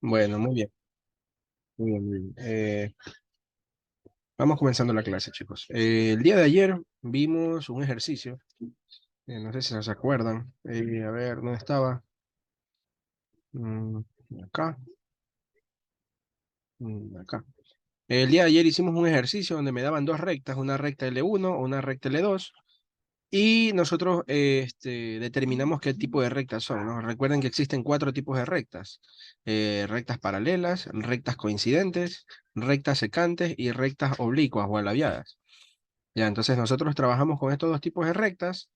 Bueno, muy bien. Muy bien, muy bien. Vamos comenzando la clase, chicos. El día de ayer vimos un ejercicio. No sé si se acuerdan. A ver, ¿dónde estaba? Mm, acá. Acá. El día de ayer hicimos un ejercicio donde me daban dos rectas, una recta L1 o una recta L2. Y nosotros determinamos qué tipo de rectas son, ¿no? Recuerden que existen cuatro tipos de rectas. Rectas paralelas, rectas coincidentes, rectas secantes y rectas oblicuas o alabiadas. Ya, entonces nosotros trabajamos con estos dos tipos de rectas.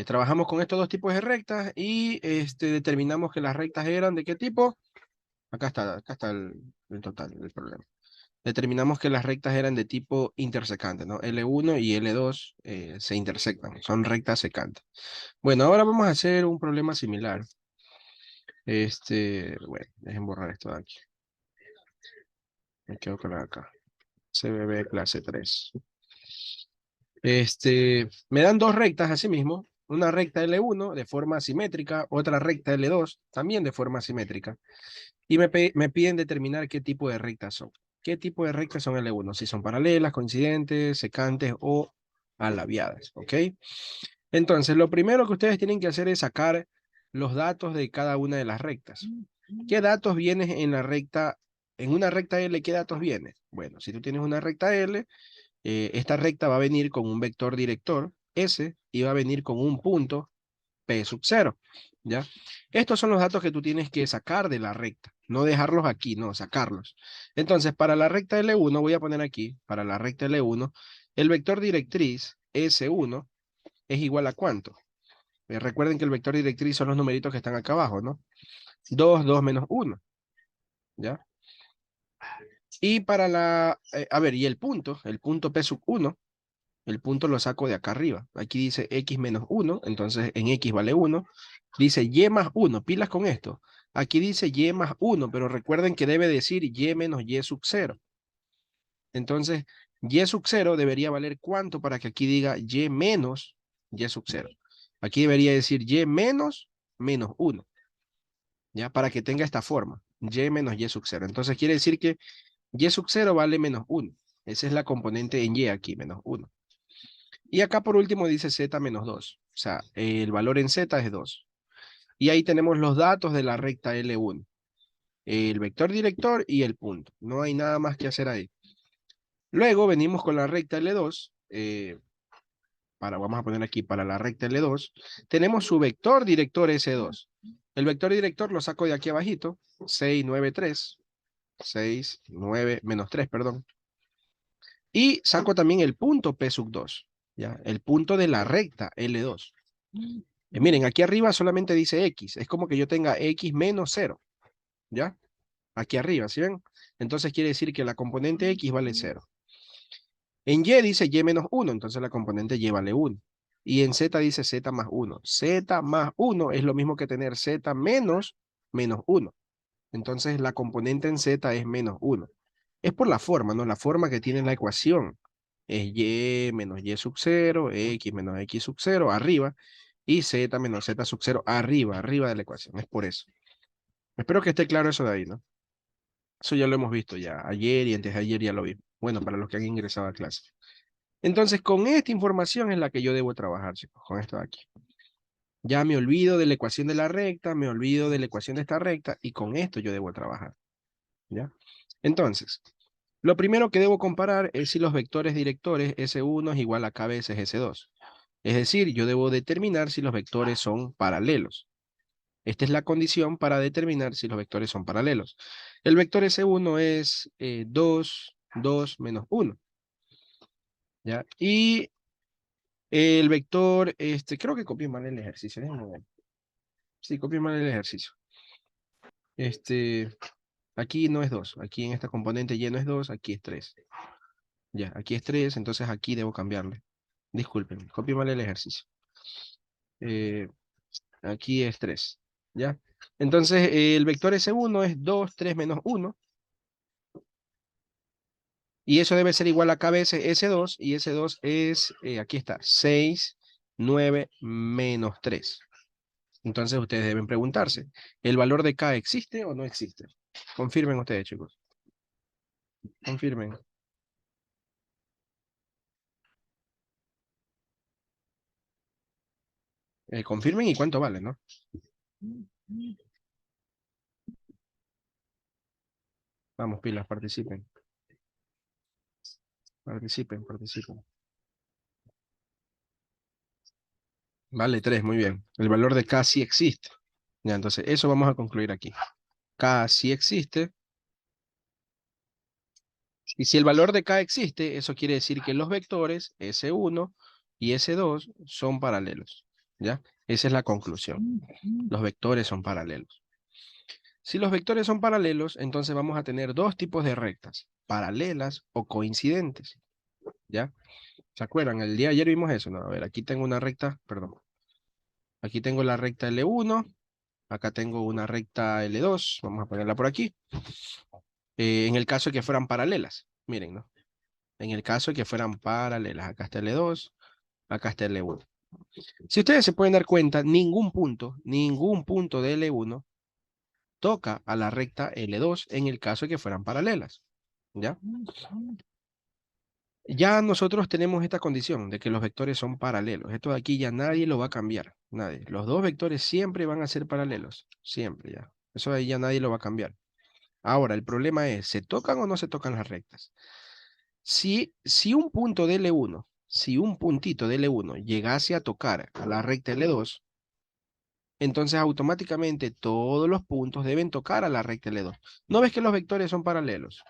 Trabajamos con estos dos tipos de rectas y determinamos que las rectas eran de qué tipo. Acá está el total del problema. Determinamos que las rectas eran de tipo intersecante, ¿no? L1 y L2 se intersectan, son rectas secantes. Bueno, ahora vamos a hacer un problema similar. Bueno, dejen borrar esto de aquí. Me quedo con acá. CBB clase 3. Me dan dos rectas así mismo. Una recta L1 de forma simétrica, otra recta L2 también de forma simétrica. Y me piden determinar qué tipo de rectas son. ¿Qué tipo de rectas son L1? Si son paralelas, coincidentes, secantes o alabiadas, ¿ok? Entonces, lo primero que ustedes tienen que hacer es sacar los datos de cada una de las rectas. ¿Qué datos vienen en la recta, en una recta L, qué datos vienen? Bueno, si tú tienes una recta L, esta recta va a venir con un vector director, S, y va a venir con un punto, P sub 0, ¿ya? Estos son los datos que tú tienes que sacar de la recta, no dejarlos aquí, no, sacarlos. Entonces, para la recta L1, voy a poner aquí, para la recta L1, el vector directriz S1 es igual a ¿cuánto? Recuerden que el vector directriz son los numeritos que están acá abajo, ¿no? 2, 2 menos 1, ¿ya? Y para a ver, y el punto P sub 1, el punto lo saco de acá arriba. Aquí dice X menos 1, entonces en X vale 1. Dice Y más 1, pilas con esto. Aquí dice Y más 1, pero recuerden que debe decir Y menos Y sub 0. Entonces, Y sub 0 debería valer ¿cuánto para que aquí diga Y menos Y sub 0? Aquí debería decir Y menos 1, ¿ya? Para que tenga esta forma, Y menos Y sub 0. Entonces quiere decir que Y sub 0 vale menos 1. Esa es la componente en Y aquí, menos 1. Y acá por último dice Z menos 2. O sea, el valor en Z es 2. Y ahí tenemos los datos de la recta L1. El vector director y el punto. No hay nada más que hacer ahí. Luego venimos con la recta L2. Vamos a poner aquí, para la recta L2, tenemos su vector director S2. El vector director lo saco de aquí abajito. 6, 9, 3. 6, 9, menos 3, perdón. Y saco también el punto P sub 2. ¿Ya? El punto de la recta L2. Miren, aquí arriba solamente dice X. Es como que yo tenga X menos 0. ¿Ya? Aquí arriba, ¿sí ven? Entonces quiere decir que la componente X vale 0. En Y dice Y menos 1, entonces la componente Y vale 1. Y en Z dice Z más 1. Z más 1 es lo mismo que tener Z menos 1. Entonces la componente en Z es menos 1. Es por la forma, ¿no? La forma que tiene la ecuación. Es Y menos Y sub 0, X menos X sub 0 arriba, y Z menos Z sub 0 arriba, arriba de la ecuación. Es por eso. Espero que esté claro eso de ahí, ¿no? Eso ya lo hemos visto ya. Ayer y antes de ayer ya lo vimos. Bueno, para los que han ingresado a clase. Entonces, con esta información es la que yo debo trabajar, chicos, con esto de aquí. Ya me olvido de la ecuación de la recta, me olvido de la ecuación de esta recta, y con esto yo debo trabajar, ¿ya? Entonces, lo primero que debo comparar es si los vectores directores S1 es igual a K veces S2. Es decir, yo debo determinar si los vectores son paralelos. Esta es la condición para determinar si los vectores son paralelos. El vector S1 es 2, 2 menos 1, ¿ya? Y el vector, creo que copié mal el ejercicio. Déjenme ver. Sí, copié mal el ejercicio. Aquí no es 2. Aquí en esta componente Y no es 2, aquí es 3. Ya, aquí es 3, entonces aquí debo cambiarle. Disculpen, copié mal el ejercicio. Eh, Aquí es 3. ¿Ya? Entonces, el vector S1 es 2, 3 menos 1. Y eso debe ser igual a K veces S2. Y S2 es, aquí está, 6, 9 menos 3. Entonces ustedes deben preguntarse, ¿el valor de K existe o no existe? Confirmen ustedes, chicos. Confirmen. Confirmen y cuánto vale, ¿no? Vamos, pilas, participen. Participen, participen. Vale 3, muy bien. El valor de K sí existe. Ya, entonces eso vamos a concluir aquí. K sí existe. Y si el valor de K existe, eso quiere decir que los vectores S1 y S2 son paralelos. ¿Ya? Esa es la conclusión. Los vectores son paralelos. Si los vectores son paralelos, entonces vamos a tener dos tipos de rectas, paralelas o coincidentes. ¿Ya? ¿Se acuerdan? El día de ayer vimos eso, ¿no? A ver, aquí tengo una recta, perdón. Aquí tengo la recta L1, acá tengo una recta L2, vamos a ponerla por aquí. En el caso de que fueran paralelas, miren, ¿no? En el caso de que fueran paralelas, acá está L2, acá está L1. Si ustedes se pueden dar cuenta, ningún punto de L1 toca a la recta L2 en el caso de que fueran paralelas, ¿ya? Ya nosotros tenemos esta condición de que los vectores son paralelos. Esto de aquí ya nadie lo va a cambiar, nadie. Los dos vectores siempre van a ser paralelos, siempre ya. Eso de ahí ya nadie lo va a cambiar. Ahora, el problema es, ¿se tocan o no se tocan las rectas? Si un punto de L1, si un puntito de L1 llegase a tocar a la recta L2, entonces automáticamente todos los puntos deben tocar a la recta L2. ¿No ves que los vectores son paralelos?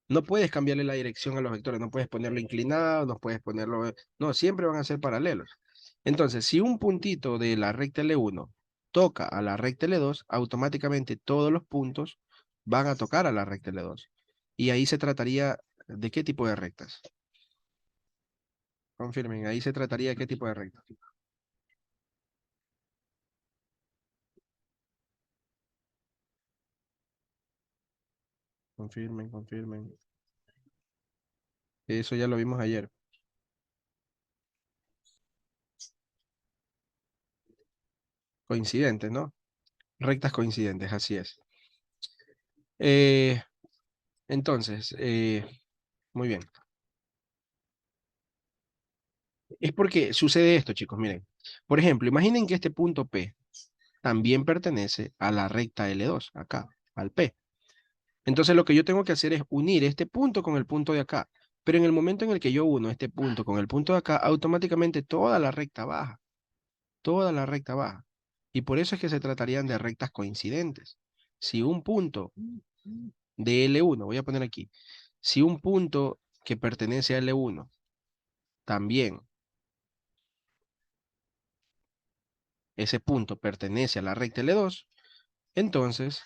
No puedes cambiarle la dirección a los vectores, no puedes ponerlo inclinado, no puedes ponerlo... No, siempre van a ser paralelos. Entonces, si un puntito de la recta L1 toca a la recta L2, automáticamente todos los puntos van a tocar a la recta L2. Y ahí se trataría de qué tipo de rectas. Confirmen, ahí se trataría de qué tipo de rectas. Confirmen, confirmen. Eso ya lo vimos ayer. Coincidentes, ¿no? Rectas coincidentes, así es. Eh, entonces, muy bien. Es porque sucede esto, chicos, miren. Por ejemplo, imaginen que este punto P también pertenece a la recta L2, acá, al P. Entonces lo que yo tengo que hacer es unir este punto con el punto de acá. Pero en el momento en el que yo uno este punto con el punto de acá, automáticamente toda la recta baja. Toda la recta baja. Y por eso es que se tratarían de rectas coincidentes. Si un punto de L1, voy a poner aquí, si un punto que pertenece a L1 también, ese punto pertenece a la recta L2, entonces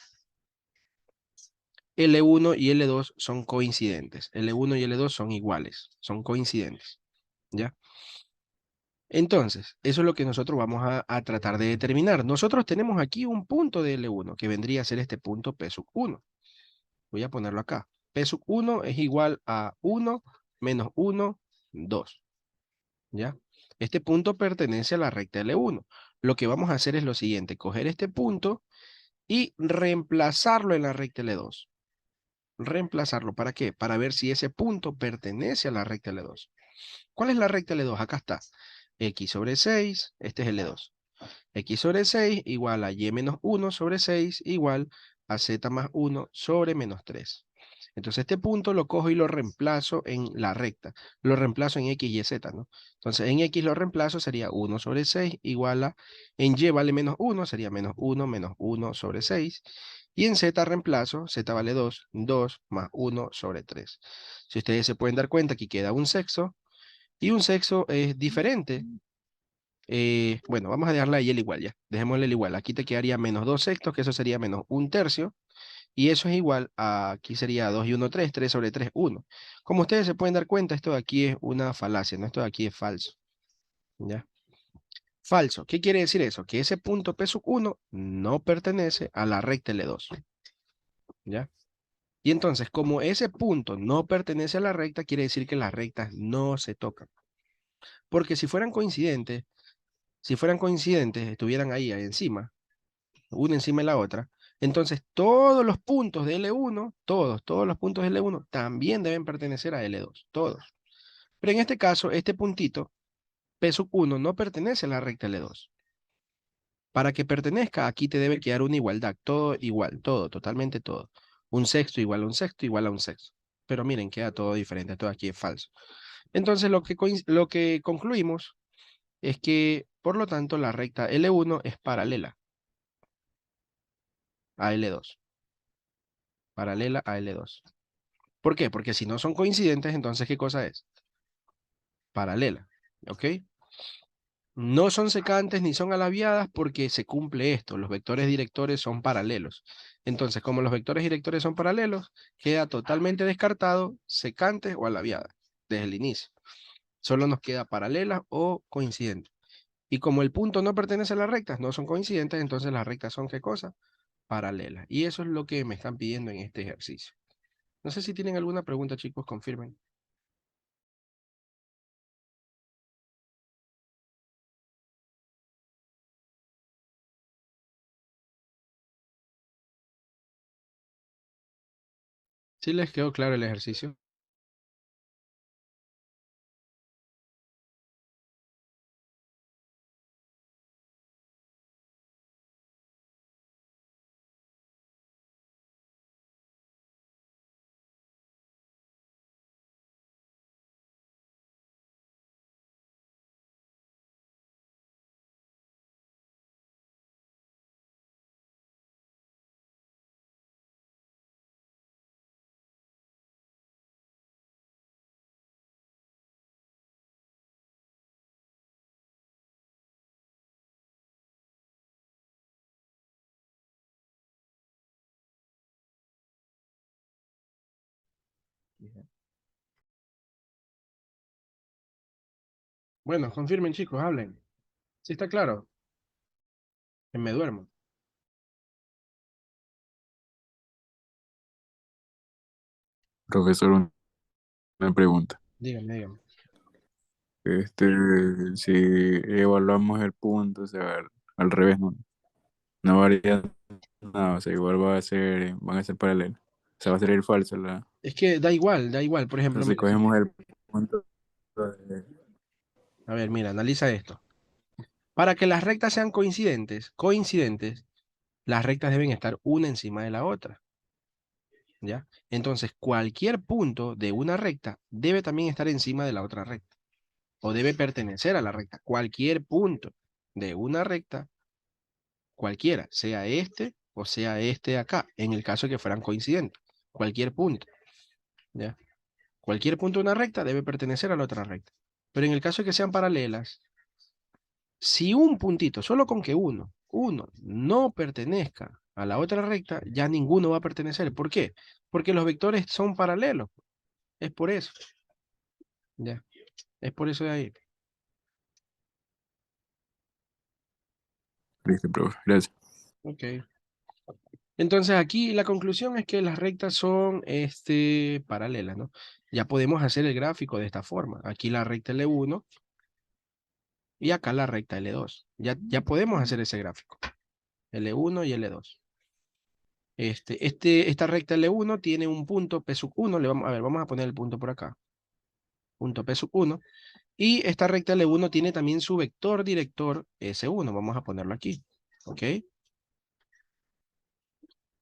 L1 y L2 son coincidentes. L1 y L2 son iguales, son coincidentes. ¿Ya? Entonces, eso es lo que nosotros vamos a tratar de determinar. Nosotros tenemos aquí un punto de L1, que vendría a ser este punto P sub 1. Voy a ponerlo acá. P sub 1 es igual a 1 menos 1, 2. ¿Ya? Este punto pertenece a la recta L1. Lo que vamos a hacer es lo siguiente, coger este punto y reemplazarlo en la recta L2. Reemplazarlo, ¿para qué? Para ver si ese punto pertenece a la recta L2. ¿Cuál es la recta L2? Acá está. X sobre 6, este es L2. X sobre 6 igual a Y menos 1 sobre 6 igual a Z más 1 sobre menos 3. Entonces este punto lo cojo y lo reemplazo en la recta. Lo reemplazo en X, Y, Z, ¿no? Entonces en X lo reemplazo sería 1 sobre 6 igual a, en Y vale menos 1, sería menos 1 sobre 6. Y en Z reemplazo, Z vale 2, 2 más 1 sobre 3. Si ustedes se pueden dar cuenta, aquí queda un sexto. Y un sexto es diferente. Bueno, vamos a dejarla ahí el igual ya. Dejémosle el igual. Aquí te quedaría menos 2 sextos, que eso sería menos un tercio. Y eso es igual a, aquí sería 2 y 1, 3, 3 sobre 3, 1. Como ustedes se pueden dar cuenta, esto de aquí es una falacia, ¿no? Esto de aquí es falso. ¿Ya? Falso. ¿Qué quiere decir eso? Que ese punto P sub 1 no pertenece a la recta L2. ¿Ya? Y entonces, como ese punto no pertenece a la recta, quiere decir que las rectas no se tocan. Porque si fueran coincidentes, si fueran coincidentes, estuvieran ahí encima, una encima de la otra, entonces todos los puntos de L1, todos los puntos de L1 también deben pertenecer a L2, todos. Pero en este caso, este puntito, P sub 1, no pertenece a la recta L2. Para que pertenezca, aquí te debe quedar una igualdad, todo igual, todo, totalmente todo. Un sexto igual a un sexto igual a un sexto. Pero miren, queda todo diferente, todo aquí es falso. Entonces lo que concluimos es que, por lo tanto, la recta L1 es paralela a L2. Paralela a L2. ¿Por qué? Porque si no son coincidentes, entonces, ¿qué cosa es? Paralela, ¿ok? No son secantes ni son alabiadas porque se cumple esto, los vectores directores son paralelos. Entonces, como los vectores directores son paralelos, queda totalmente descartado secantes o alabiadas desde el inicio. Solo nos queda paralela o coincidente. Y como el punto no pertenece a las rectas, no son coincidentes, entonces las rectas son ¿qué cosa? Paralelas. Y eso es lo que me están pidiendo en este ejercicio. No sé si tienen alguna pregunta, chicos, confirmen. ¿Sí les quedó claro el ejercicio? Bueno, confirmen, chicos, hablen. ¿Sí está claro? Que me duermo. Profesor, una pregunta. Díganme, díganme. Este, si evaluamos el punto, o sea, al revés, no varía nada, o sea, igual van a ser paralelos. O sea, va a ser el falso, Es que da igual, da igual. Por ejemplo, entonces mira, si cogemos el punto de- a ver, mira, analiza esto. Para que las rectas sean coincidentes, las rectas deben estar una encima de la otra, ¿ya? Entonces, cualquier punto de una recta debe también estar encima de la otra recta, o debe pertenecer a la recta. Cualquier punto de una recta, cualquiera, sea este o sea este de acá, en el caso de que fueran coincidentes. Cualquier punto, ¿ya? Cualquier punto de una recta debe pertenecer a la otra recta. Pero en el caso de que sean paralelas, si un puntito, solo con que uno no pertenezca a la otra recta, ya ninguno va a pertenecer. ¿Por qué? Porque los vectores son paralelos. Es por eso. Ya, es por eso de ahí. Listo, profe, gracias. Ok. Entonces aquí la conclusión es que las rectas son paralelas, ¿no? Ya podemos hacer el gráfico de esta forma. Aquí la recta L1 y acá la recta L2. Ya podemos hacer ese gráfico. L1 y L2. Esta recta L1 tiene un punto P sub 1, a ver, vamos a poner el punto por acá, punto P sub 1, y esta recta L1 tiene también su vector director S1, vamos a ponerlo aquí, ¿ok?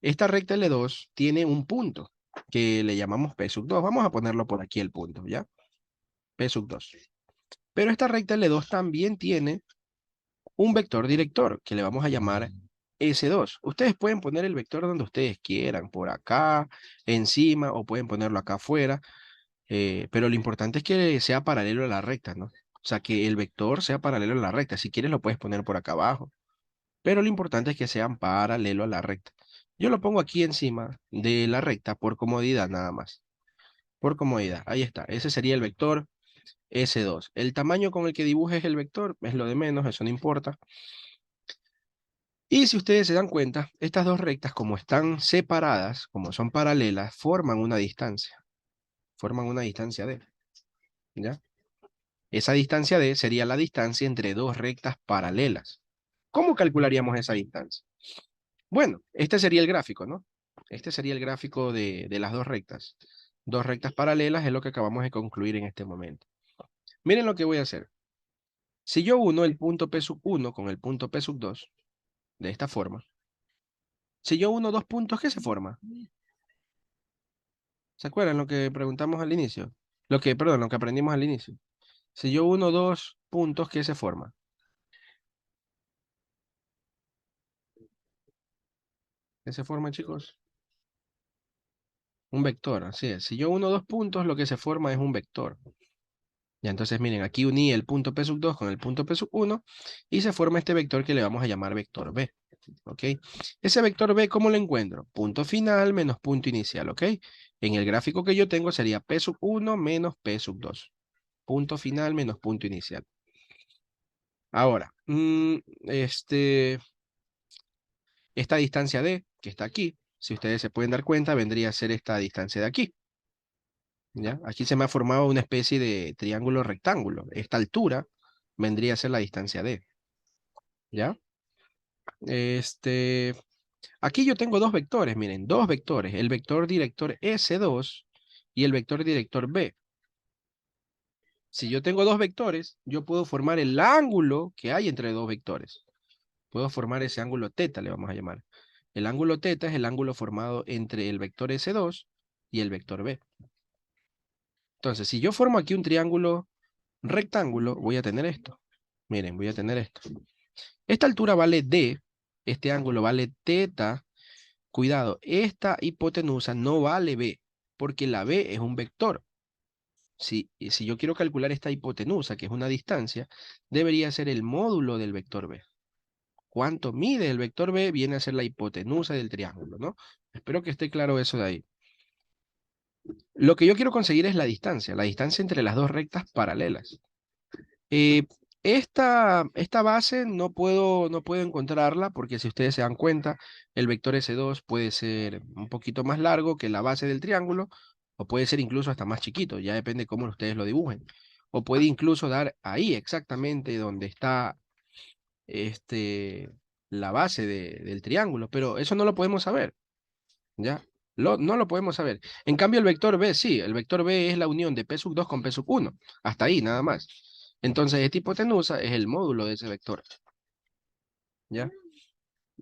Esta recta L2 tiene un punto que le llamamos P sub 2, vamos a ponerlo por aquí el punto, ¿ya? P sub 2. Pero esta recta L2 también tiene un vector director que le vamos a llamar S2. Ustedes pueden poner el vector donde ustedes quieran, por acá, encima, o pueden ponerlo acá afuera. Pero lo importante es que sea paralelo a la recta, ¿no? O sea, que el vector sea paralelo a la recta. Si quieres lo puedes poner por acá abajo. Pero lo importante es que sean paralelo a la recta. Yo lo pongo aquí encima de la recta por comodidad nada más. Por comodidad. Ahí está. Ese sería el vector S2. El tamaño con el que dibujes el vector es lo de menos, eso no importa. Y si ustedes se dan cuenta, estas dos rectas, como están separadas, como son paralelas, forman una distancia. Forman una distancia D. ¿Ya? Esa distancia D sería la distancia entre dos rectas paralelas. ¿Cómo calcularíamos esa distancia? Bueno, este sería el gráfico, ¿no? Este sería el gráfico de las dos rectas. Dos rectas paralelas es lo que acabamos de concluir en este momento. Miren lo que voy a hacer. Si yo uno el punto P sub 1 con el punto P sub 2, de esta forma. Si yo uno dos puntos, ¿qué se forma? ¿Se acuerdan lo que preguntamos al inicio? Perdón, lo que aprendimos al inicio. Si yo uno dos puntos, ¿qué se forma? ¿Qué se forma, chicos? Un vector, así es. Si yo uno dos puntos, lo que se forma es un vector. Ya, entonces miren, aquí uní el punto P sub 2 con el punto P sub 1 y se forma este vector que le vamos a llamar vector B. ¿Ok? Ese vector B, ¿cómo lo encuentro? Punto final menos punto inicial, ¿ok? En el gráfico que yo tengo sería P sub 1 menos P sub 2. Punto final menos punto inicial. Ahora, esta distancia D, que está aquí, si ustedes se pueden dar cuenta, vendría a ser esta distancia de aquí. ¿Ya? Aquí se me ha formado una especie de triángulo rectángulo. Esta altura vendría a ser la distancia D. ¿Ya? Aquí yo tengo dos vectores, miren, dos vectores. El vector director S2 y el vector director B. Si yo tengo dos vectores, yo puedo formar el ángulo que hay entre dos vectores. Puedo formar ese ángulo teta, le vamos a llamar. El ángulo teta es el ángulo formado entre el vector S2 y el vector B. Entonces, si yo formo aquí un triángulo rectángulo, voy a tener esto. Miren, voy a tener esto. Esta altura vale D, este ángulo vale teta. Cuidado, esta hipotenusa no vale B, porque la B es un vector. Si yo quiero calcular esta hipotenusa, que es una distancia, debería ser el módulo del vector B. ¿Cuánto mide el vector B? Viene a ser la hipotenusa del triángulo, ¿no? Espero que esté claro eso de ahí. Lo que yo quiero conseguir es la distancia entre las dos rectas paralelas. Eh, esta base no puedo encontrarla porque si ustedes se dan cuenta, el vector S2 puede ser un poquito más largo que la base del triángulo o puede ser incluso hasta más chiquito, ya depende cómo ustedes lo dibujen. O puede incluso dar ahí exactamente donde está este, la base del triángulo, pero eso no lo podemos saber, ¿ya? No lo podemos saber. En cambio, el vector B, sí, el vector B es la unión de P sub 2 con P sub 1, hasta ahí nada más. Entonces, esta hipotenusa es el módulo de ese vector, ¿ya?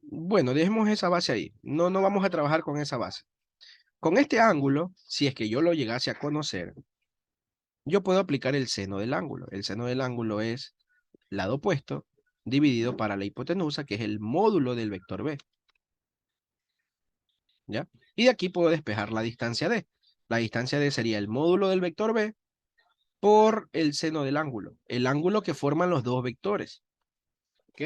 Bueno, dejemos esa base ahí. No vamos a trabajar con esa base. Con este ángulo, si es que yo lo llegase a conocer, yo puedo aplicar el seno del ángulo. El seno del ángulo es lado opuesto dividido para la hipotenusa, que es el módulo del vector B, ¿ya? Y de aquí puedo despejar la distancia D. La distancia D sería el módulo del vector B por el seno del ángulo, el ángulo que forman los dos vectores. ¿Ok?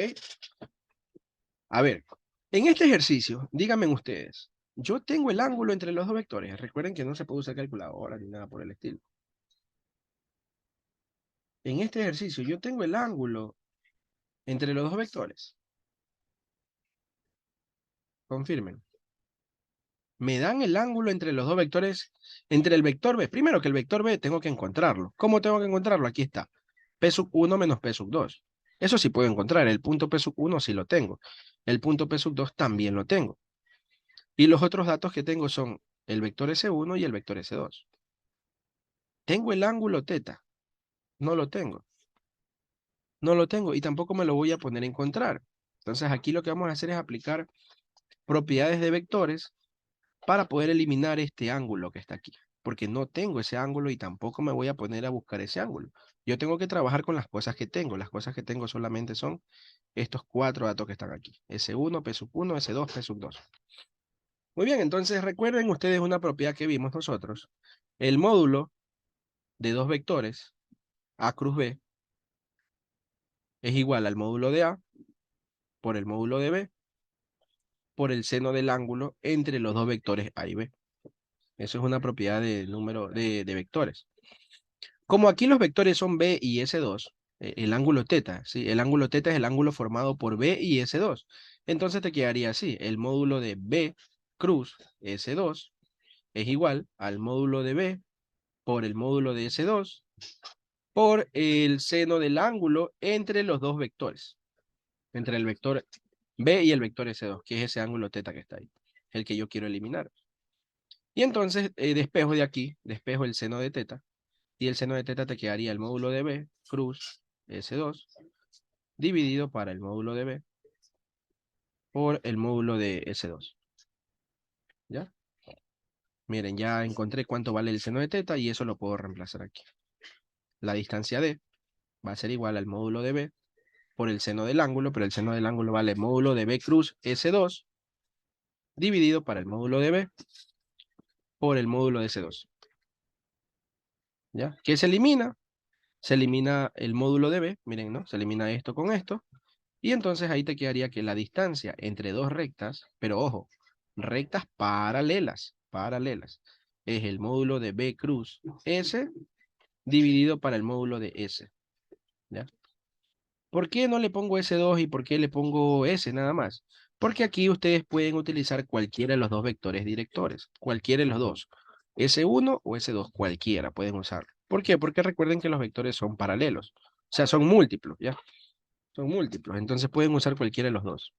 A ver, en este ejercicio, díganme ustedes, yo tengo el ángulo entre los dos vectores. Recuerden que no se puede usar calculadora ni nada por el estilo. En este ejercicio, yo tengo el ángulo entre los dos vectores. Confirmen. Me dan el ángulo entre los dos vectores, entre el vector B. Primero que el vector B tengo que encontrarlo. ¿Cómo tengo que encontrarlo? Aquí está. P sub 1 menos P sub 2. Eso sí puedo encontrar. El punto P sub 1 sí lo tengo. El punto P sub 2 también lo tengo. Y los otros datos que tengo son el vector S1 y el vector S2. ¿Tengo el ángulo teta? No lo tengo. No lo tengo y tampoco me lo voy a poner a encontrar. Entonces aquí lo que vamos a hacer es aplicar propiedades de vectores para poder eliminar este ángulo que está aquí. Porque no tengo ese ángulo y tampoco me voy a poner a buscar ese ángulo. Yo tengo que trabajar con las cosas que tengo. Las cosas que tengo solamente son estos cuatro datos que están aquí. S1, P sub 1, S2, P sub 2. Muy bien, entonces recuerden ustedes una propiedad que vimos nosotros. El módulo de dos vectores, A cruz B, es igual al módulo de A por el módulo de B por el seno del ángulo entre los dos vectores A y B. Eso es una propiedad de número de vectores. Como aquí los vectores son B y S2, el ángulo teta, ¿sí? El ángulo teta es el ángulo formado por B y S2. Entonces te quedaría así, el módulo de B cruz S2 es igual al módulo de B por el módulo de S2 por el seno del ángulo entre los dos vectores. Entre el vector B y el vector S2, que es ese ángulo teta que está ahí, el que yo quiero eliminar. Y entonces despejo de aquí, despejo el seno de teta, y el seno de teta te quedaría el módulo de B, cruz S2, dividido para el módulo de B por el módulo de S2. ¿Ya? Miren, ya encontré cuánto vale el seno de teta y eso lo puedo reemplazar aquí. La distancia D va a ser igual al módulo de B por el seno del ángulo, pero el seno del ángulo vale el módulo de B cruz S2 dividido para el módulo de B por el módulo de S2. ¿Ya? ¿Qué se elimina? Se elimina el módulo de B, miren, ¿no? Se elimina esto con esto. Y entonces ahí te quedaría que la distancia entre dos rectas, pero ojo, rectas paralelas, es el módulo de B cruz S dividido para el módulo de S. ¿Ya? ¿Por qué no le pongo S2 y por qué le pongo S nada más? Porque aquí ustedes pueden utilizar cualquiera de los dos vectores directores, cualquiera de los dos, S1 o S2, cualquiera pueden usarlo. ¿Por qué? Porque recuerden que los vectores son paralelos, o sea, son múltiplos, ¿ya? Son múltiplos, entonces pueden usar cualquiera de los dos,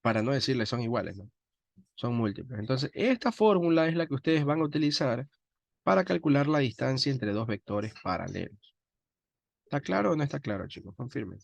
para no decirles son iguales, ¿no? Son múltiplos. Entonces, esta fórmula es la que ustedes van a utilizar para calcular la distancia entre dos vectores paralelos. ¿Está claro o no está claro, chicos? Confirmen.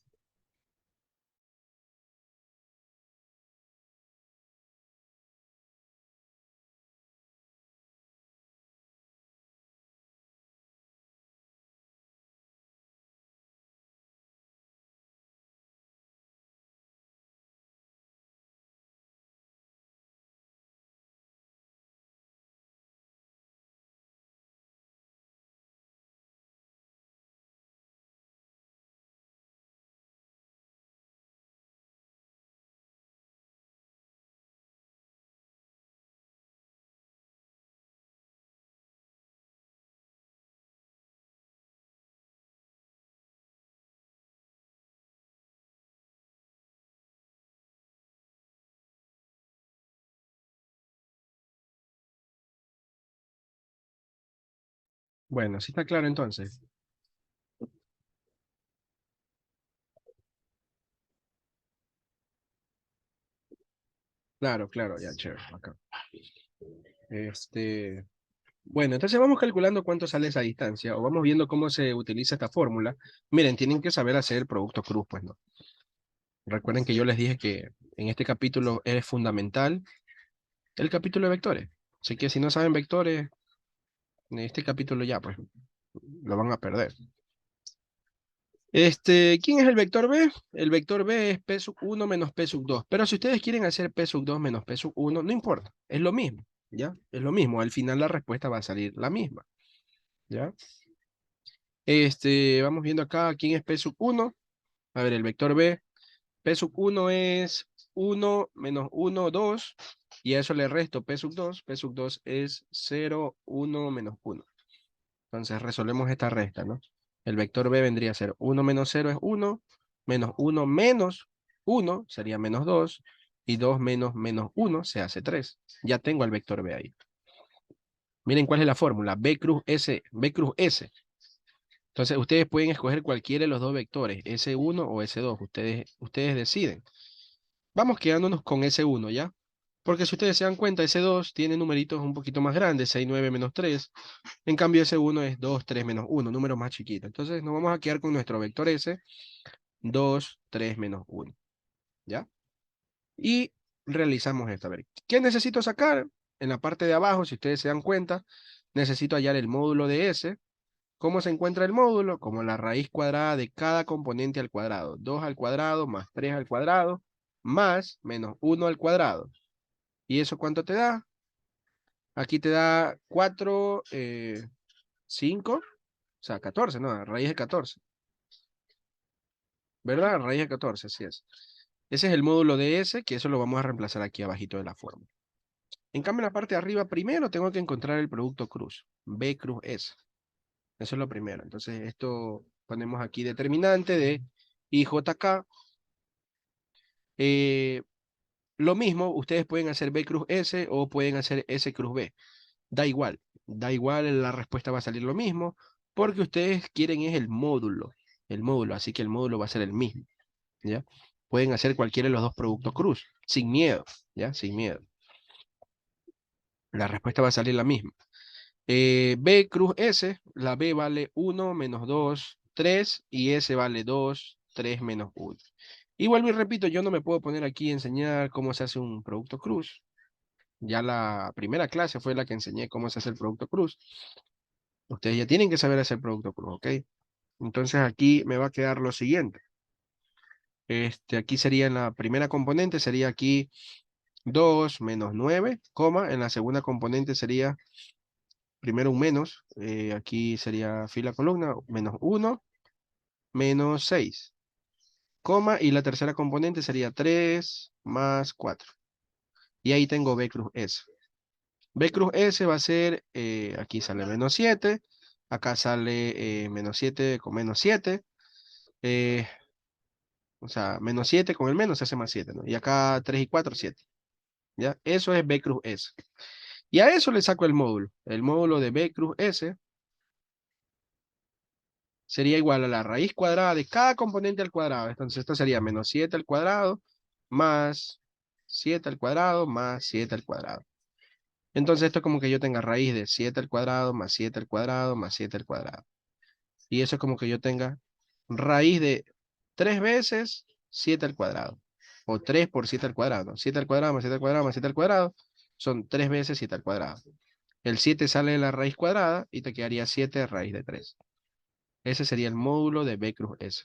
Bueno, sí está claro entonces. Claro, claro, ya, chévere, acá. Bueno, entonces vamos calculando cuánto sale esa distancia, o vamos viendo cómo se utiliza esta fórmula. Miren, tienen que saber hacer el producto cruz, pues, ¿no? Recuerden que yo les dije que en este capítulo es fundamental el capítulo de vectores. Así que si no saben vectores, en este capítulo ya, pues, lo van a perder. ¿Quién es el vector B? El vector B es P sub 1 menos P sub 2. Pero si ustedes quieren hacer P sub 2 menos P sub 1, no importa, es lo mismo, ¿ya? Es lo mismo, al final la respuesta va a salir la misma, ¿ya? Vamos viendo acá quién es P sub 1. A ver, el vector B, P sub 1 es 1 menos 1, 2, y a eso le resto P sub 2. P sub 2 es 0, 1 menos 1. Entonces resolvemos esta resta, ¿no? El vector B vendría a ser 1 menos 0 es 1, menos 1 menos 1 sería menos 2, y 2 menos menos 1 se hace 3. Ya tengo el vector B ahí. Miren cuál es la fórmula, B cruz S, B cruz S. Entonces ustedes pueden escoger cualquiera de los dos vectores, S1 o S2, ustedes deciden. Vamos quedándonos con S1, ¿ya? Porque si ustedes se dan cuenta, S2 tiene numeritos un poquito más grandes, 6, 9 menos 3. En cambio, S1 es 2, 3 menos 1, números más chiquitos. Entonces nos vamos a quedar con nuestro vector S, 2, 3 menos 1. ¿Ya? Y realizamos esto. A ver, ¿qué necesito sacar? En la parte de abajo, si ustedes se dan cuenta, necesito hallar el módulo de S. ¿Cómo se encuentra el módulo? Como la raíz cuadrada de cada componente al cuadrado. 2 al cuadrado más 3 al cuadrado más menos 1 al cuadrado. ¿Y eso cuánto te da? Aquí te da 4, 5, o sea, 14, ¿no? Raíz de 14. ¿Verdad? Raíz de 14, así es. Ese es el módulo de S, que eso lo vamos a reemplazar aquí abajito de la fórmula. En cambio, en la parte de arriba, primero tengo que encontrar el producto cruz. B cruz S. Eso es lo primero. Entonces, esto ponemos aquí determinante de IJK. Lo mismo, ustedes pueden hacer B cruz S o pueden hacer S cruz B. Da igual, la respuesta va a salir lo mismo. porque ustedes quieren es el módulo, así que el módulo va a ser el mismo, ¿ya? Pueden hacer cualquiera de los dos productos cruz, sin miedo, ¿ya? Sin miedo. La respuesta va a salir la misma. B cruz S, la B vale 1 menos 2 3 y S vale 2 3 menos 1. Y vuelvo y repito, yo no me puedo poner aquí a enseñar cómo se hace un producto cruz. Ya la primera clase fue la que enseñé cómo se hace el producto cruz. Ustedes ya tienen que saber hacer producto cruz, ¿ok? Entonces aquí me va a quedar lo siguiente. Aquí sería en la primera componente, sería aquí 2 menos 9, coma, en la segunda componente sería primero un menos, aquí sería fila columna, menos 1, menos 6, coma, y la tercera componente sería 3 más 4. Y ahí tengo B cruz S. B cruz S va a ser, aquí sale menos 7, acá sale menos 7 con menos 7, eh, o sea, menos 7 con el menos se hace más 7, ¿no? Y acá 3 y 4, 7. ¿Ya? Eso es B cruz S. Y a eso le saco el módulo. El módulo de B cruz S sería igual a la raíz cuadrada de cada componente al cuadrado. Entonces esto sería menos 7 al cuadrado más 7 al cuadrado más 7 al cuadrado. Entonces esto es como que yo tenga raíz de 7 al cuadrado más 7 al cuadrado más 7 al cuadrado. Y eso es como que yo tenga raíz de 3 veces 7 al cuadrado. O 3 por 7 al cuadrado, ¿no? 7 al cuadrado más 7 al cuadrado más 7 al cuadrado son 3 veces 7 al cuadrado. El 7 sale de la raíz cuadrada y te quedaría 7 raíz de 3. Ese sería el módulo de B cruz S.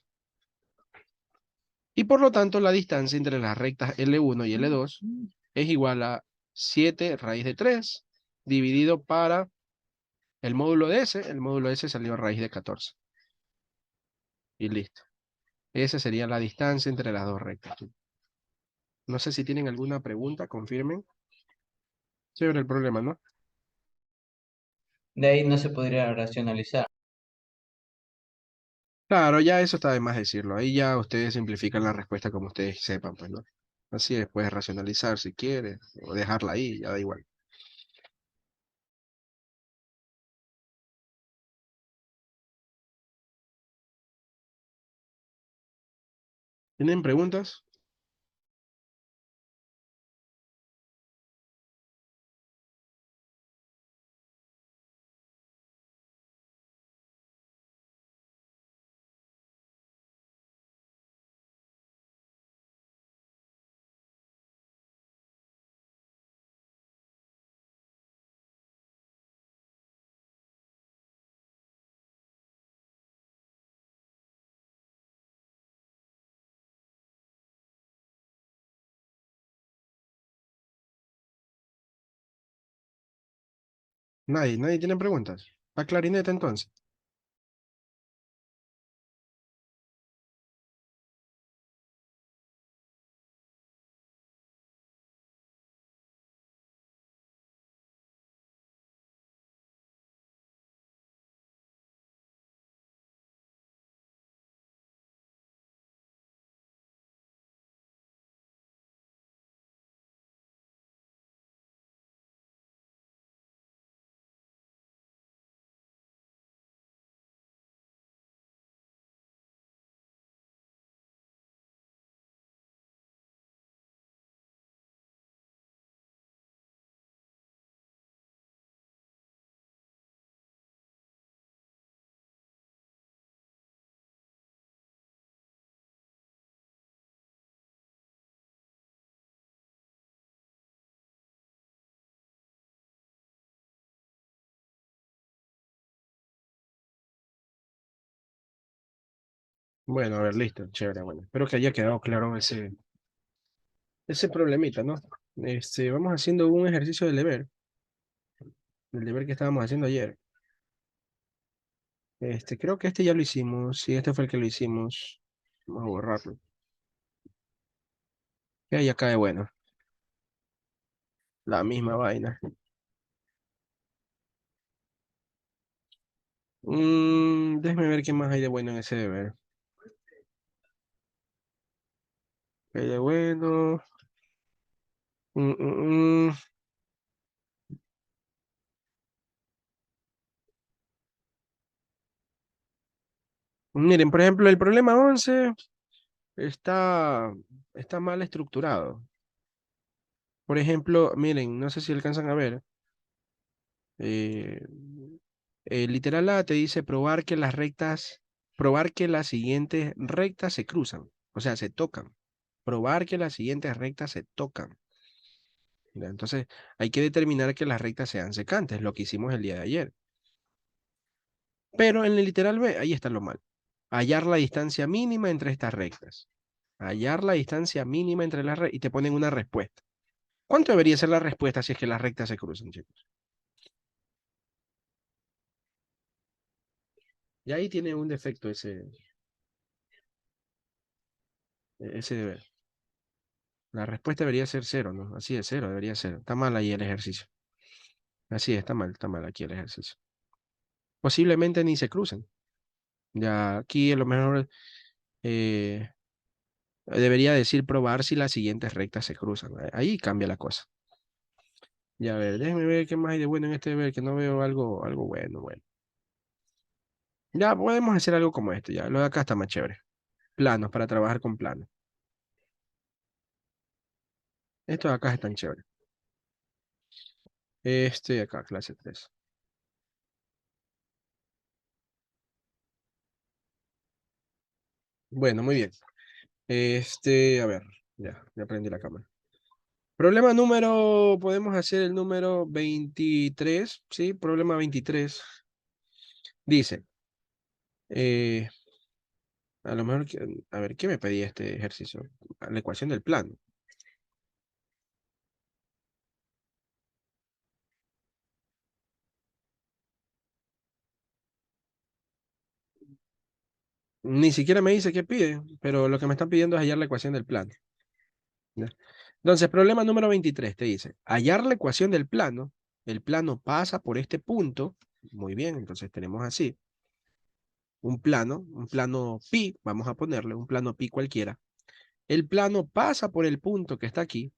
Y por lo tanto, la distancia entre las rectas L1 y L2 es igual a 7 raíz de 3 dividido para el módulo de S. El módulo de S salió a raíz de 14. Y listo. Esa sería la distancia entre las dos rectas. No sé si tienen alguna pregunta, confirmen. Sobre el problema, ¿no? De ahí no se podría racionalizar. Claro, ya eso está de más decirlo. Ahí ya ustedes simplifican la respuesta como ustedes sepan, pues, ¿no? Así es, puedes racionalizar si quieres, o dejarla ahí, ya da igual. ¿Tienen preguntas? Nadie tiene preguntas. A clarinete entonces. Bueno, a ver, listo, chévere, bueno. Espero que haya quedado claro ese problemita, ¿no? Vamos haciendo un ejercicio del deber, el deber que estábamos haciendo ayer. Creo que este ya lo hicimos, sí, este fue el que lo hicimos. Vamos a borrarlo. Ya cae bueno, la misma vaina. Déjame ver qué más hay de bueno en ese deber. ¿Qué hay de bueno? Mm, mm, mm. Miren, por ejemplo, el problema 11 está mal estructurado. Por ejemplo, miren, no sé si alcanzan a ver. eh, el literal A te dice probar que probar que las siguientes rectas se cruzan, o sea, se tocan. Probar que las siguientes rectas se tocan. ¿Ya? Entonces, hay que determinar que las rectas sean secantes, lo que hicimos el día de ayer. Pero en el literal B, ahí está lo mal. Hallar la distancia mínima entre estas rectas. Hallar la distancia mínima entre las rectas y te ponen una respuesta. ¿Cuánto debería ser la respuesta si es que las rectas se cruzan, chicos? Y ahí tiene un defecto ese deber. La respuesta debería ser cero, ¿no? Así es, cero, debería ser. Está mal ahí el ejercicio. Así es, está mal aquí el ejercicio. Posiblemente ni se crucen. Ya aquí a lo mejor eh, debería decir probar si las siguientes rectas se cruzan. Ahí cambia la cosa. Ya a ver, déjenme ver qué más hay de bueno en este deber, que no veo algo bueno. Ya podemos hacer algo como esto, ya. Lo de acá está más chévere. Planos, para trabajar con planos. Estos de acá están chéveres. Este de acá, clase 3. Bueno, muy bien. A ver, ya aprendí la cámara. Problema número, podemos hacer el número 23, ¿sí? Problema 23. Dice, eh, a lo mejor, a ver, ¿qué me pedía este ejercicio? La ecuación del plano. Ni siquiera me dice qué pide, pero lo que me están pidiendo es hallar la ecuación del plano. ¿Ya? Entonces, problema número 23 te dice, hallar la ecuación del plano, el plano pasa por este punto, muy bien, entonces tenemos así, un plano pi, vamos a ponerle un plano pi cualquiera. El plano pasa por el punto que está aquí,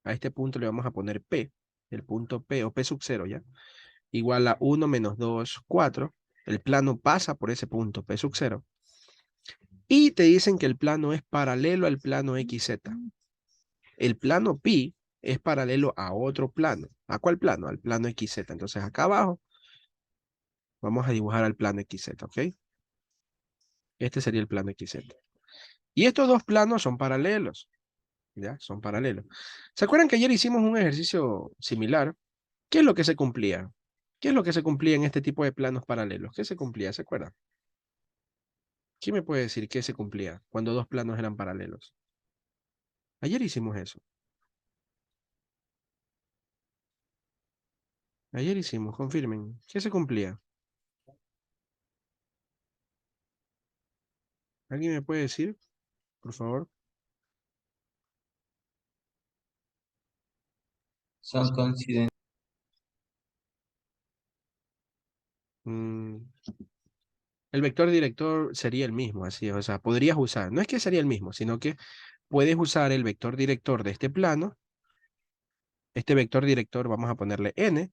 a este punto le vamos a poner p, el punto p o p sub 0 ya, igual a 1 menos 2, 4, el plano pasa por ese punto p sub 0, y te dicen que el plano es paralelo al plano XZ. El plano pi es paralelo a otro plano. ¿A cuál plano? Al plano XZ. Entonces acá abajo vamos a dibujar al plano XZ, ¿ok? Este sería el plano XZ. Y estos dos planos son paralelos, ¿ya? Son paralelos. ¿Se acuerdan que ayer hicimos un ejercicio similar? ¿Qué es lo que se cumplía? ¿Qué es lo que se cumplía en este tipo de planos paralelos? ¿Qué se cumplía? ¿Se acuerdan? ¿Quién me puede decir qué se cumplía cuando dos planos eran paralelos? Ayer hicimos eso. Ayer hicimos, confirmen. ¿Qué se cumplía? ¿Alguien me puede decir, por favor? Son coincidentes. Mm, el vector director sería el mismo, así, o sea, podrías usar, no es que sería el mismo, sino que puedes usar el vector director de este plano, este vector director vamos a ponerle n,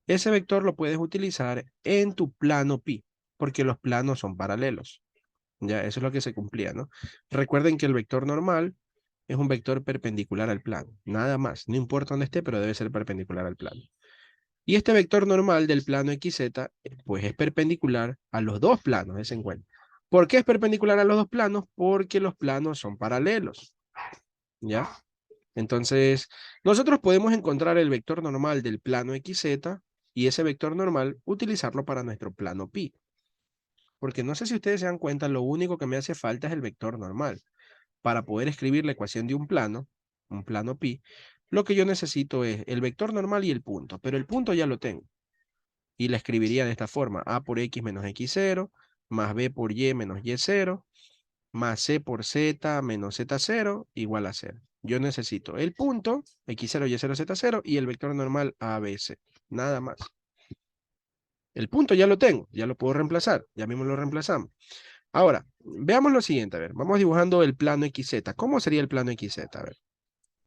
ese vector lo puedes utilizar en tu plano pi, porque los planos son paralelos, ya, eso es lo que se cumplía, ¿no? Recuerden que el vector normal es un vector perpendicular al plano, nada más, no importa dónde esté, pero debe ser perpendicular al plano. Y este vector normal del plano XZ, pues es perpendicular a los dos planos, ese en cuenta. ¿Por qué es perpendicular a los dos planos? Porque los planos son paralelos, ¿ya? Entonces, nosotros podemos encontrar el vector normal del plano XZ y ese vector normal utilizarlo para nuestro plano pi. Porque no sé si ustedes se dan cuenta, lo único que me hace falta es el vector normal. Para poder escribir la ecuación de un plano pi, lo que yo necesito es el vector normal y el punto, pero el punto ya lo tengo. Y la escribiría de esta forma: a por x menos x0, más b por y menos y0, más c por z menos z0, igual a 0. Yo necesito el punto, x0, y0, z0, y el vector normal abc. Nada más. El punto ya lo tengo, ya lo puedo reemplazar, ya mismo lo reemplazamos. Ahora, veamos lo siguiente, a ver, vamos dibujando el plano XZ. ¿Cómo sería el plano XZ? A ver,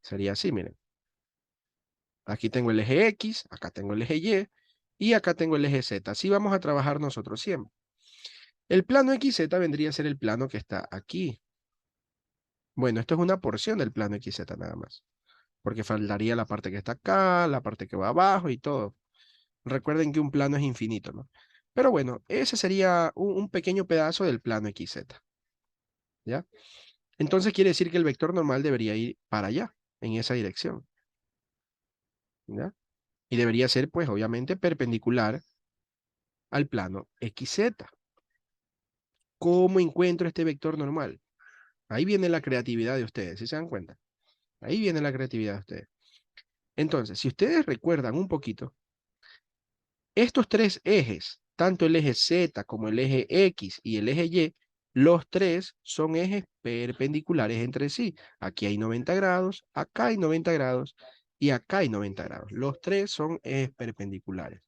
sería así, miren. Aquí tengo el eje X, acá tengo el eje Y, y acá tengo el eje Z. Así vamos a trabajar nosotros siempre. El plano XZ vendría a ser el plano que está aquí. Bueno, esto es una porción del plano XZ nada más, porque faltaría la parte que está acá, la parte que va abajo y todo. Recuerden que un plano es infinito, ¿no? Pero bueno, ese sería un pequeño pedazo del plano XZ, ¿ya? Entonces quiere decir que el vector normal debería ir para allá, en esa dirección, ¿ya? Y debería ser, pues, obviamente, perpendicular al plano XZ. ¿Cómo encuentro este vector normal? Ahí viene la creatividad de ustedes, ¿sí se dan cuenta? Ahí viene la creatividad de ustedes. Entonces, si ustedes recuerdan un poquito, estos tres ejes, tanto el eje Z como el eje X y el eje Y, los tres son ejes perpendiculares entre sí. Aquí hay 90 grados, acá hay 90 grados y acá hay 90 grados. Los tres son ejes perpendiculares.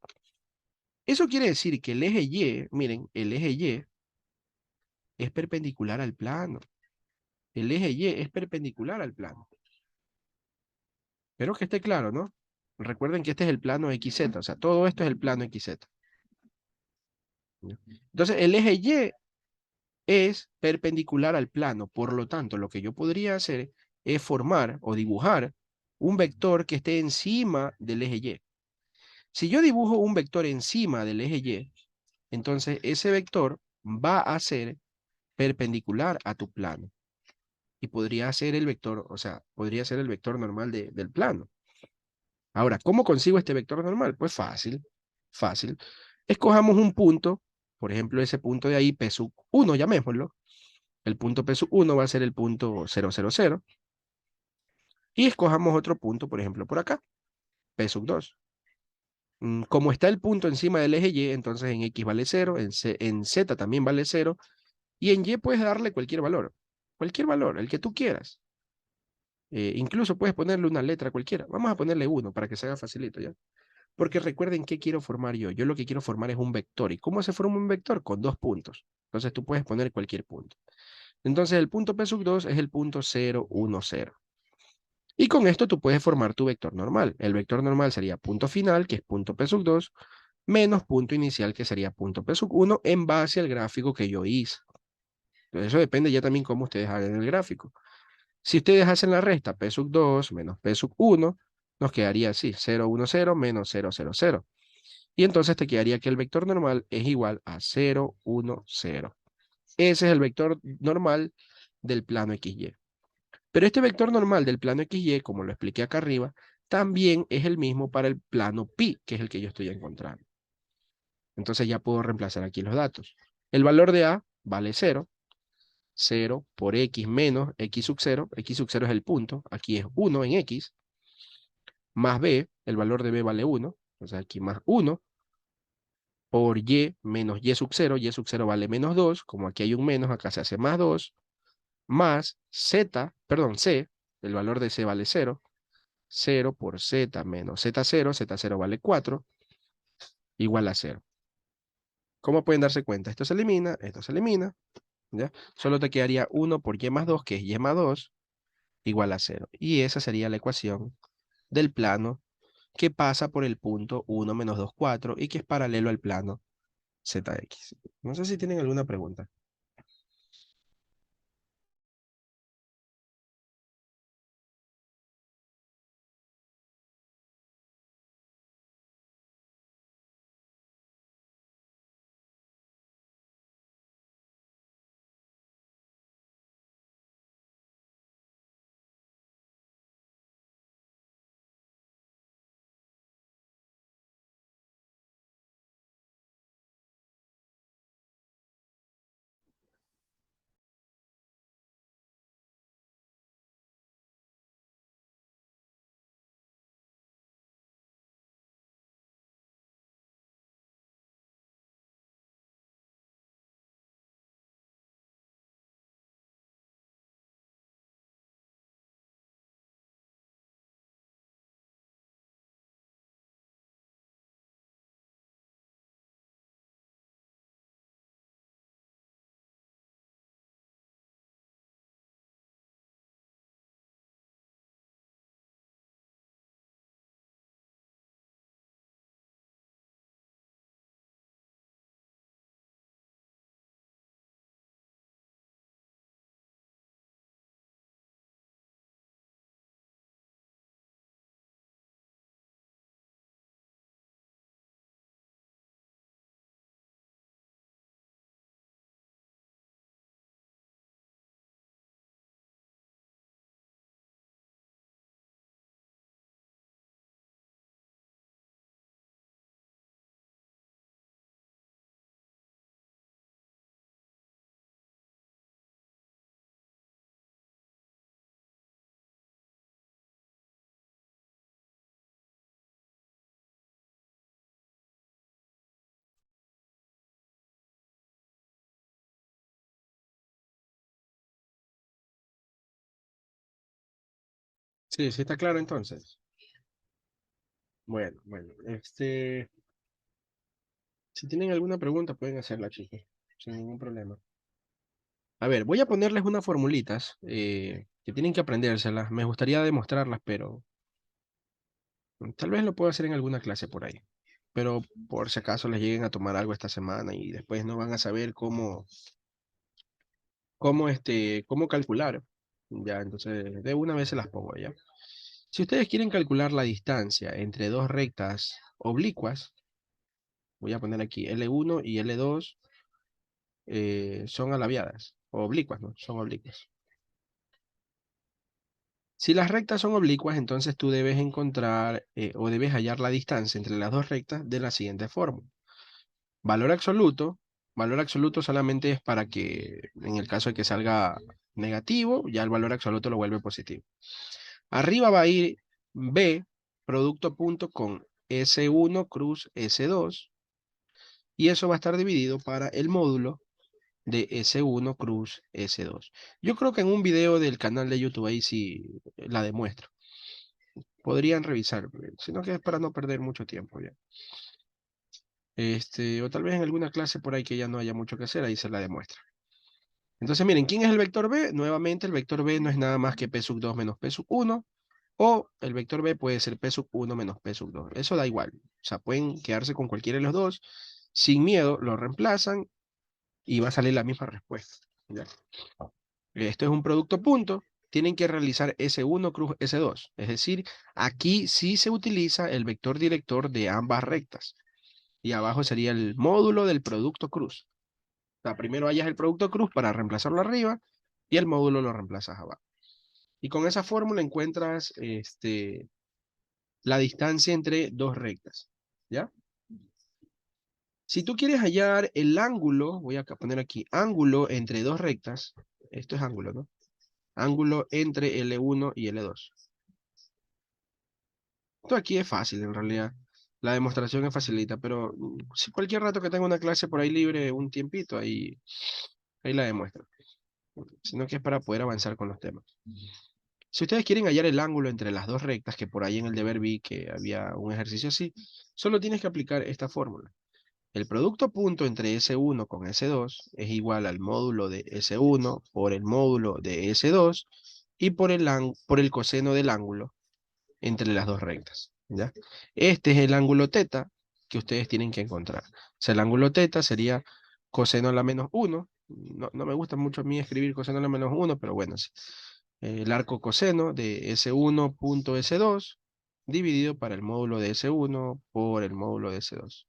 Eso quiere decir que el eje Y, miren, el eje Y es perpendicular al plano. El eje Y es perpendicular al plano. Espero que esté claro, ¿no? Recuerden que este es el plano XZ, o sea, todo esto es el plano XZ. ¿Ya? Entonces, el eje Y es perpendicular al plano. Por lo tanto, lo que yo podría hacer es formar o dibujar un vector que esté encima del eje Y. Si yo dibujo un vector encima del eje Y, entonces ese vector va a ser perpendicular a tu plano. Y podría ser el vector, o sea, podría ser el vector normal del plano. Ahora, ¿cómo consigo este vector normal? Pues fácil, fácil. Escojamos un punto, por ejemplo, ese punto de ahí, P sub 1, llamémoslo. El punto P sub 1 va a ser el punto 000. Y escojamos otro punto, por ejemplo, por acá, P sub 2. Como está el punto encima del eje Y, entonces en X vale 0, en Z también vale 0, y en Y puedes darle cualquier valor, el que tú quieras. Incluso puedes ponerle una letra cualquiera. Vamos a ponerle 1 para que se haga facilito, ¿ya? Porque recuerden qué quiero formar yo. Yo lo que quiero formar es un vector. ¿Y cómo se forma un vector? Con dos puntos. Entonces tú puedes poner cualquier punto. Entonces el punto P sub 2 es el punto 0, 1, 0. Y con esto tú puedes formar tu vector normal. El vector normal sería punto final, que es punto P sub 2, menos punto inicial, que sería punto P sub 1, en base al gráfico que yo hice. Entonces eso depende ya también cómo ustedes hagan el gráfico. Si ustedes hacen la resta P sub 2 menos P sub 1, nos quedaría así, 0, 1, 0 menos 0, 0, 0. Y entonces te quedaría que el vector normal es igual a 0, 1, 0. Ese es el vector normal del plano XY. Pero este vector normal del plano XY, como lo expliqué acá arriba, también es el mismo para el plano pi, que es el que yo estoy encontrando. Entonces ya puedo reemplazar aquí los datos. El valor de A vale 0. 0 por X menos X sub 0. X sub 0 es el punto. Aquí es 1 en X. Más B, el valor de B vale 1. O sea, aquí más 1 por Y menos Y sub 0. Y sub 0 vale menos 2. Como aquí hay un menos, acá se hace más 2. Más Z, perdón, C, el valor de C vale 0. 0 por Z menos Z0. Z0 vale 4. Igual a 0. ¿Cómo pueden darse cuenta? Esto se elimina, ¿ya? Solo te quedaría 1 por Y más 2, que es Y más 2, igual a 0. Y esa sería la ecuación del plano que pasa por el punto 1 menos 2, 4 y que es paralelo al plano ZX. No sé si tienen alguna pregunta. Sí, sí está claro entonces. Bueno, si tienen alguna pregunta pueden hacerla, chicos, sin ningún problema. A ver, voy a ponerles unas formulitas que tienen que aprendérselas. Me gustaría demostrarlas, pero tal vez lo puedo hacer en alguna clase por ahí. Pero por si acaso les lleguen a tomar algo esta semana y después no van a saber cómo calcular. Ya, entonces de una vez se las pongo ya. Si ustedes quieren calcular la distancia entre dos rectas oblicuas, voy a poner aquí L1 y L2 son alabiadas, o oblicuas, ¿no? Son oblicuas. Si las rectas son oblicuas, entonces tú debes encontrar o debes hallar la distancia entre las dos rectas de la siguiente forma. Valor absoluto. Valor absoluto solamente es para que, en el caso de que salga negativo, ya el valor absoluto lo vuelve positivo. Arriba va a ir B, producto punto con S1 cruz S2, y eso va a estar dividido para el módulo de S1 cruz S2. Yo creo que en un video del canal de YouTube ahí sí la demuestro. Podrían revisar, sino que es para no perder mucho tiempo ya. O tal vez en alguna clase por ahí que ya no haya mucho que hacer, ahí se la demuestra. Entonces, miren, ¿quién es el vector B? Nuevamente, el vector B no es nada más que P sub 2 menos P sub 1, o el vector B puede ser P sub 1 menos P sub 2. Eso da igual. O sea, pueden quedarse con cualquiera de los dos. Sin miedo, lo reemplazan y va a salir la misma respuesta. ¿Ya? Esto es un producto punto. Tienen que realizar S1 cruz S2. Es decir, aquí sí se utiliza el vector director de ambas rectas. Y abajo sería el módulo del producto cruz. O sea, primero hallas el producto cruz para reemplazarlo arriba y el módulo lo reemplazas abajo. Y con esa fórmula encuentras la distancia entre dos rectas. ¿Ya? Si tú quieres hallar el ángulo, voy a poner aquí, ángulo entre dos rectas. Esto es ángulo, ¿no? Ángulo entre L1 y L2. Esto aquí es fácil, en realidad. La demostración es facilita, pero si cualquier rato que tenga una clase por ahí libre, un tiempito, ahí la demuestro. Sino que es para poder avanzar con los temas. Si ustedes quieren hallar el ángulo entre las dos rectas, que por ahí en el deber vi que había un ejercicio así, solo tienes que aplicar esta fórmula. El producto punto entre S1 con S2 es igual al módulo de S1 por el módulo de S2 y por el coseno del ángulo entre las dos rectas. ¿Ya? Este es el ángulo teta que ustedes tienen que encontrar. O sea, el ángulo teta sería coseno a la menos 1. No me gusta mucho a mí escribir coseno a la menos 1, pero bueno, sí. El arco coseno de S1 punto S2 dividido para el módulo de S1 por el módulo de S2.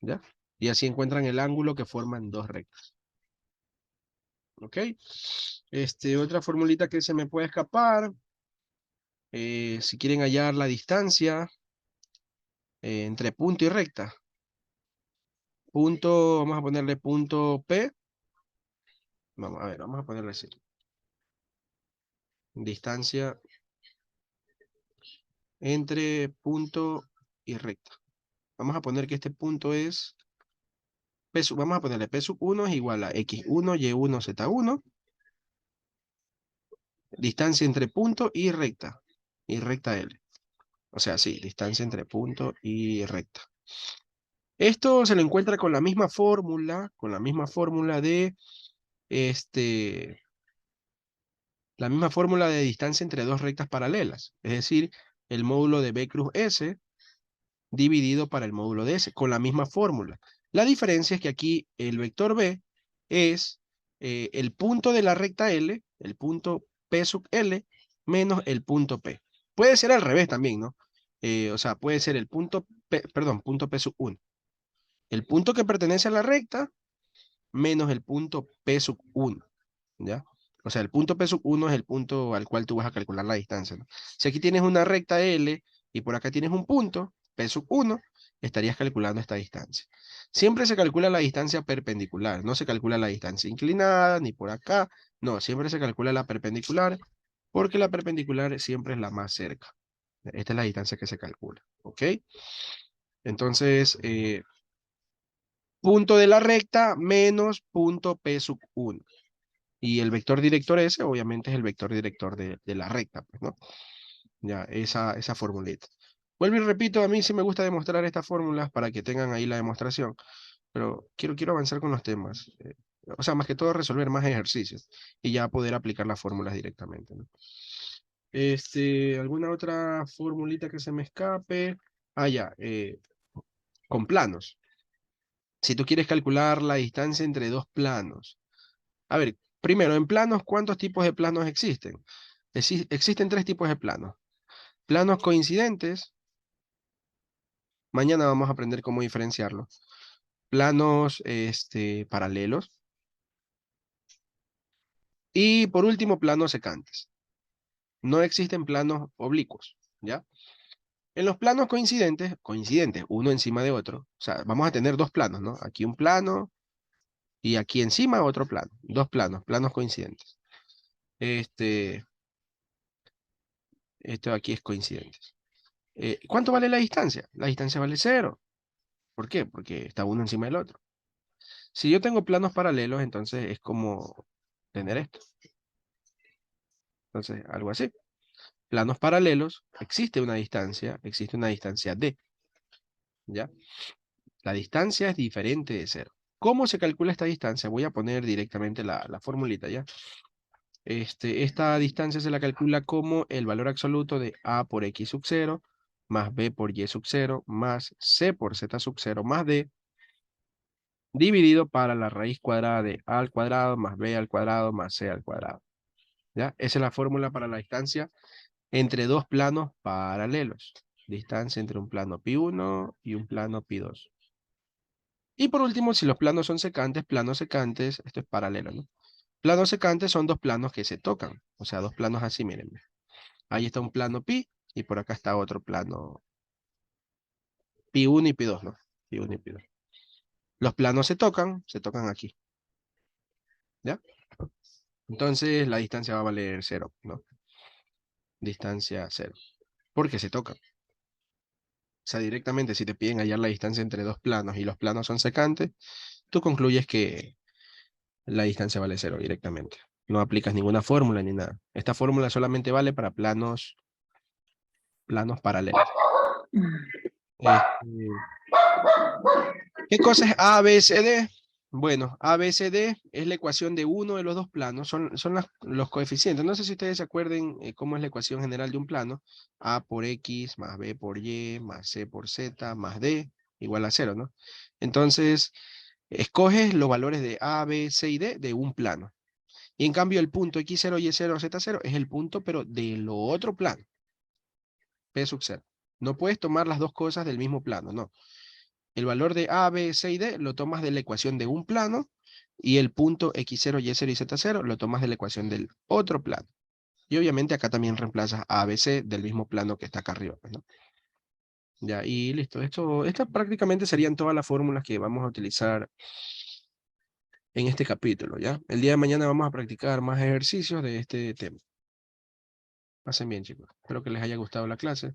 ¿Ya? Y así encuentran el ángulo que forman dos rectas. ¿Ok? Otra formulita que se me puede escapar. Si quieren hallar la distancia entre punto y recta. Punto, vamos a ponerle punto P. Vamos a ver, vamos a ponerle así. Distancia entre punto y recta. Vamos a poner que este punto es vamos a ponerle P sub 1 es igual a X1, Y1, Z1. Distancia entre punto y recta L. O sea, sí, distancia entre punto y recta. Esto se lo encuentra con la misma fórmula, este, la misma fórmula de distancia entre dos rectas paralelas. Es decir, el módulo de B cruz S dividido para el módulo de S, con la misma fórmula. La diferencia es que aquí el vector B es el punto de la recta L, el punto P sub L, menos el punto P. Puede ser al revés también, ¿no? O sea, puede ser el punto P, perdón, punto P sub 1. El punto que pertenece a la recta menos el punto P sub 1, ¿ya? O sea, el punto P sub 1 es el punto al cual tú vas a calcular la distancia, ¿no? Si aquí tienes una recta L y por acá tienes un punto, P sub 1, estarías calculando esta distancia. Siempre se calcula la distancia perpendicular, no se calcula la distancia inclinada, ni por acá, no, siempre se calcula la perpendicular, porque la perpendicular siempre es la más cerca. Esta es la distancia que se calcula, ¿ok? Entonces, punto de la recta menos punto P sub 1. Y el vector director S, obviamente, es el vector director de la recta, pues, ¿no? Ya, esa formulita. Vuelvo y repito, a mí sí me gusta demostrar estas fórmulas para que tengan ahí la demostración, pero quiero avanzar con los temas. O sea, más que todo resolver más ejercicios y ya poder aplicar las fórmulas directamente, ¿no? ¿Alguna otra formulita que se me escape? Ah, ya, con planos. Si tú quieres calcular la distancia entre dos planos. A ver, primero, en planos, ¿cuántos tipos de planos existen? Existen tres tipos de planos. Planos coincidentes. Mañana vamos a aprender cómo diferenciarlos. Planos paralelos. Y por último, planos secantes. No existen planos oblicuos, ¿ya? En los planos coincidentes, uno encima de otro, o sea, vamos a tener dos planos, ¿no? Aquí un plano y aquí encima otro plano. Dos planos, planos coincidentes. Esto aquí es coincidente. ¿Cuánto vale la distancia? La distancia vale 0. ¿Por qué? Porque está uno encima del otro. Si yo tengo planos paralelos, entonces es como tener esto. Entonces, algo así. Planos paralelos, existe una distancia D, ¿ya? La distancia es diferente de 0. ¿Cómo se calcula esta distancia? Voy a poner directamente la formulita, ¿ya? Esta distancia se la calcula como el valor absoluto de A por X sub 0, más B por Y sub 0, más C por Z sub 0, más D, dividido para la raíz cuadrada de A al cuadrado, más B al cuadrado, más C al cuadrado. ¿Ya? Esa es la fórmula para la distancia entre dos planos paralelos. Distancia entre un plano pi1 y un plano pi2. Y por último, si los planos son secantes, esto es paralelo, ¿no? Planos secantes son dos planos que se tocan. O sea, dos planos así, miren. Ahí está un plano pi y por acá está otro plano pi1 y pi2, ¿no? Pi1 y pi2. Los planos se tocan aquí. ¿Ya? Entonces la distancia va a valer 0, ¿no? Distancia 0. Porque se tocan. O sea, directamente si te piden hallar la distancia entre dos planos y los planos son secantes, tú concluyes que la distancia vale 0 directamente. No aplicas ninguna fórmula ni nada. Esta fórmula solamente vale para planos paralelos. ¿Qué cosa es A, B, C, D? Bueno, A, B, C, D es la ecuación de uno de los dos planos, son los coeficientes. No sé si ustedes se acuerden cómo es la ecuación general de un plano. A por X más B por Y más C por Z más D igual a 0, ¿no? Entonces, escoges los valores de A, B, C y D de un plano. Y en cambio el punto X0, Y0, Z0 es el punto, pero del otro plano. P sub 0. No puedes tomar las dos cosas del mismo plano, no. El valor de A, B, C y D lo tomas de la ecuación de un plano y el punto X0, Y0 y Z0 lo tomas de la ecuación del otro plano. Y obviamente acá también reemplazas A, B, C del mismo plano que está acá arriba, ¿no? Ya, y listo. Estas prácticamente serían todas las fórmulas que vamos a utilizar en este capítulo, ¿ya? El día de mañana vamos a practicar más ejercicios de este tema. Pasen bien, chicos. Espero que les haya gustado la clase.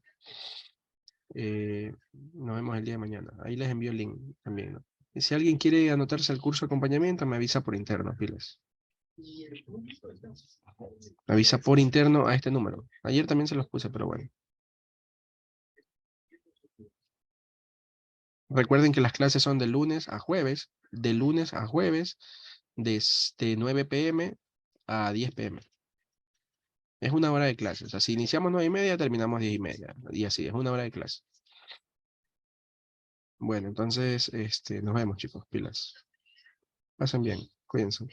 Nos vemos el día de mañana. Ahí les envío el link también, ¿no? Y si alguien quiere anotarse al curso de acompañamiento, me avisa por interno, pilas. Me avisa por interno a este número. Ayer también se los puse, pero bueno. Recuerden que las clases son de lunes a jueves, de 9 p.m. a 10 p.m. Es una hora de clase. O sea, si iniciamos 9:30, terminamos 10:30. Y así, es una hora de clase. Bueno, entonces, nos vemos, chicos, pilas. Pasen bien, cuídense.